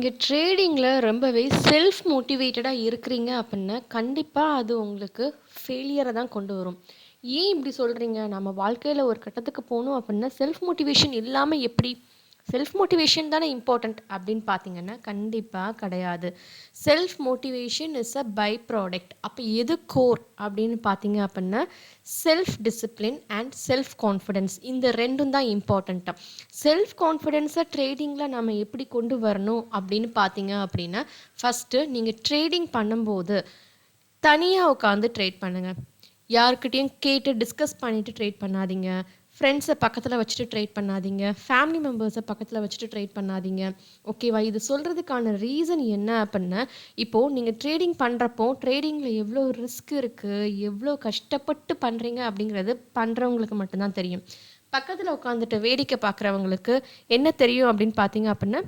நீங்க ட்ரேடிங்ல ரொம்பவே செல்ஃப் மோட்டிவேட்டடா இருக்கிறீங்க அப்பிடின்னா, கண்டிப்பா அது உங்களுக்கு ஃபெயிலியர தான் கொண்டு வரும். ஏன் இப்படி சொல்றீங்க? நம்ம வாழ்க்கையில ஒரு கட்டத்துக்கு போணும் அப்பிடின்னா, செல்ஃப் மோட்டிவேஷன் இல்லாம எப்படி? செல்ஃப் மோட்டிவேஷன் தானே இம்பார்ட்டன்ட் அப்படின்னு பார்த்தீங்கன்னா, கண்டிப்பா கிடையாது. Self motivation is a by product. அப்ப எது கோர் அப்படின்னு பார்த்தீங்க அப்பிடின்னா, self discipline and self confidence இந்த 2ம் தான் இம்பார்ட்டன்ட்டா. செல்ஃப் கான்ஃபிடன்ஸை ட்ரேடிங்கில நம்ம எப்படி கொண்டு வரணும் அப்படின்னு பார்த்தீங்க அப்படின்னா, ஃபஸ்ட்டு நீங்க ட்ரேடிங் பண்ணும்போது, தனியா உட்காந்து ட்ரேட் பண்ணுங்க. யார்கிட்டயும் கேட்டு டிஸ்கஸ் பண்ணிட்டு ட்ரேட் பண்ணாதீங்க. ஃப்ரெண்ட்ஸ பக்கத்துல வச்சுட்டு ட்ரேட் பண்ணாதீங்க. ஃபேமிலி மெம்பர்ஸ பக்கத்துல வச்சுட்டு ட்ரேட் பண்ணாதீங்க. ஓகேவா? இது சொல்றதுக்கான ரீசன் என்ன அப்பிடின்னா, இப்போ நீங்க ட்ரேடிங் பண்றப்போ, ட்ரேடிங்ல எவ்ளோ ரிஸ்க் இருக்கு, எவ்ளோ கஷ்டப்பட்டு பண்றீங்க அப்படிங்கிறது பண்றவங்களுக்கு மட்டும் தான் தெரியும். பக்கத்துல உட்காந்துட்டு வேடிக்கை பார்க்குறவங்களுக்கு என்ன தெரியும் அப்படின்னு பார்த்தீங்க அப்பிடின்னா,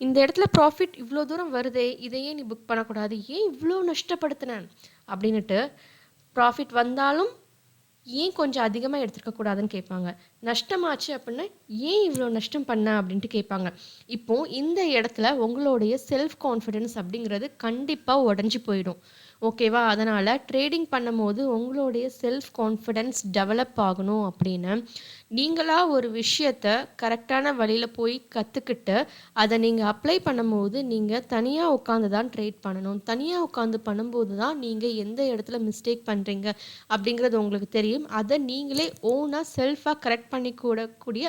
இந்த இடத்துல ப்ராஃபிட் இவ்ளோ தூரம் வருதே, இத ஏன் நீ புக் பண்ணக்கூடாது? ஏன் இவ்ளோ நஷ்டப்படுத்துன? அப்படின்னுட்டு ப்ராஃபிட் வந்தாலும் ஏன் கொஞ்சம் அதிகமா எடுத்துருக்க கூடாதுன்னு கேட்பாங்க. நஷ்டமாச்சு அப்புட்ன்னா, "ஏன் இவ்ளோ நஷ்டம் பண்ண?" அப்படின்ட்டு கேட்பாங்க. இப்போ இந்த இடத்துல உங்களுடைய செல்ஃப் கான்ஃபிடன்ஸ் அப்படிங்கிறது கண்டிப்பா உடைஞ்சு போயிடும். ஓகேவா? அதனால ட்ரேடிங் பண்ணும்போது உங்களுடைய செல்ஃப் கான்ஃபிடன்ஸ் டெவலப் ஆகணும் அப்படின்னு, நீங்களா ஒரு விஷயத்த கரெக்ட்டான வழியில போய் கத்துக்கிட்டு, அத நீங்க அப்ளை பண்ணும்போது, நீங்க தனியா உட்காந்து தான் ட்ரேட் பண்ணணும். தனியா உட்காந்து பண்ணும்போது தான், நீங்க எந்த இடத்துல மிஸ்டேக் பண்றீங்க அப்படிங்கிறது உங்களுக்கு தெரியும். அத நீங்களே ஓனா செல்ஃபா கரெக்ட் பண்ணிக்கூடக்கூடிய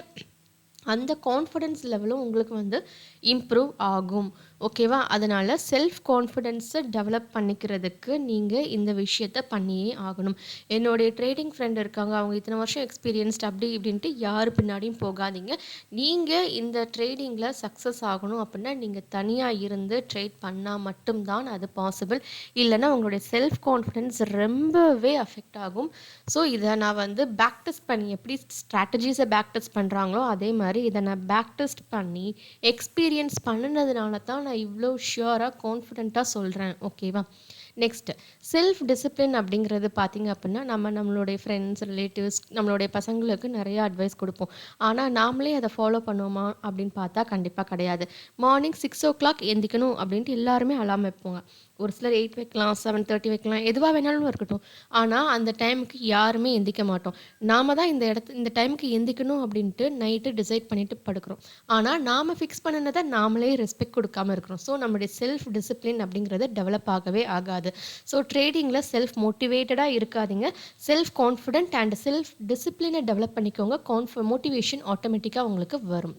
அந்த கான்ஃபிடன்ஸ் லெவலும் உங்களுக்கு வந்து இம்ப்ரூவ் ஆகும். ஓகேவா? அதனால செல்ஃப் கான்ஃபிடன்ஸ டெவலப் பண்ணிக்கிறதுக்கு நீங்க இந்த விஷயத்த பண்ணியே ஆகணும். என்னுடைய ட்ரேடிங் ஃப்ரெண்ட் இருக்காங்க. அவங்க இத்தன வருஷம் எக்ஸ்பீரியன்ஸ்டு அப்படி இப்படின்ட்டு யார் பின்னாடியும் போகாதீங்க. நீங்க இந்த ட்ரேடிங்ல சக்சஸ் ஆகணும் அப்படின்னா, நீங்க தனியா இருந்து ட்ரேட் பண்ணா மட்டும் தான் அது பாசிபிள். இல்லன்னா உங்களுடைய செல்ஃப் கான்ஃபிடன்ஸ் ரொம்பவே அஃபெக்ட் ஆகும். ஸோ, இத நான் வந்து பேக் டெஸ்ட் பண்ணி எப்படி ஸ்ட்ராட்டஜிஸ பேக் டெஸ்ட் பண்றாங்களோ, அதே மாரி இத நான் பேக் டெஸ்ட் பண்ணி, எக்ஸ்பீரியன்ஸ் பண்ணுனதுனால தான் நான் இவ்ளோ ஷூரா, கான்ஃபிடென்ட்டா சொல்றேன். ஓகேவா? நெக்ஸ்ட் செல்ஃப் டிசிப்ளின் அப்படிங்கிறது பார்த்தீங்க அப்படின்னா, நம்மளுடைய ஃப்ரெண்ட்ஸ், ரிலேட்டிவ்ஸ், நம்மளுடைய பசங்களுக்கு நெறைய அட்வைஸ் குடுப்போம். ஆனா, நாமளே அத ஃபாலோ பண்ணுவோமா அப்படின்னு பார்த்தா கண்டிப்பா கிடையாது. மார்னிங் 6:00 எந்திக்கணும் அப்படின்ட்டு எல்லாருமே அலார்ம் வைப்போங்க. ஒரு சிலர் 8 வைக்கலாம், 7:30 வைக்கலாம், எதுவா வேணாலும் இருக்கட்டும். ஆனா, அந்த டைமுக்கு யாருமே எந்திக்க மாட்டோம். நாம தான் இந்த டைமுக்கு எந்திக்கணும் அப்படின்ட்டு நைட்டு டிசைட் பண்ணிட்டு படுக்கிறோம். ஆனா, நாம ஃபிக்ஸ் பண்ணுனத நாமளே ரெஸ்பெக்ட் குடுக்காம இருக்கிறோம். ஸோ, நம்முடைய செல்ஃப் டிசிப்ளின் அப்படிங்கிறது டெவலப் ஆகவே ஆகாது. ஸோ, ட்ரேடிங்ல செல்ஃப் மோட்டிவேட்டடா இருக்காதீங்க. செல்ஃப் கான்ஃபிடென்ட் அண்ட் செல்ஃப் டிசிப்ளின டெவலப் பண்ணிக்கோங்க. மோட்டிவேஷன் ஆட்டோமேட்டிக்கா உங்களுக்கு வரும்.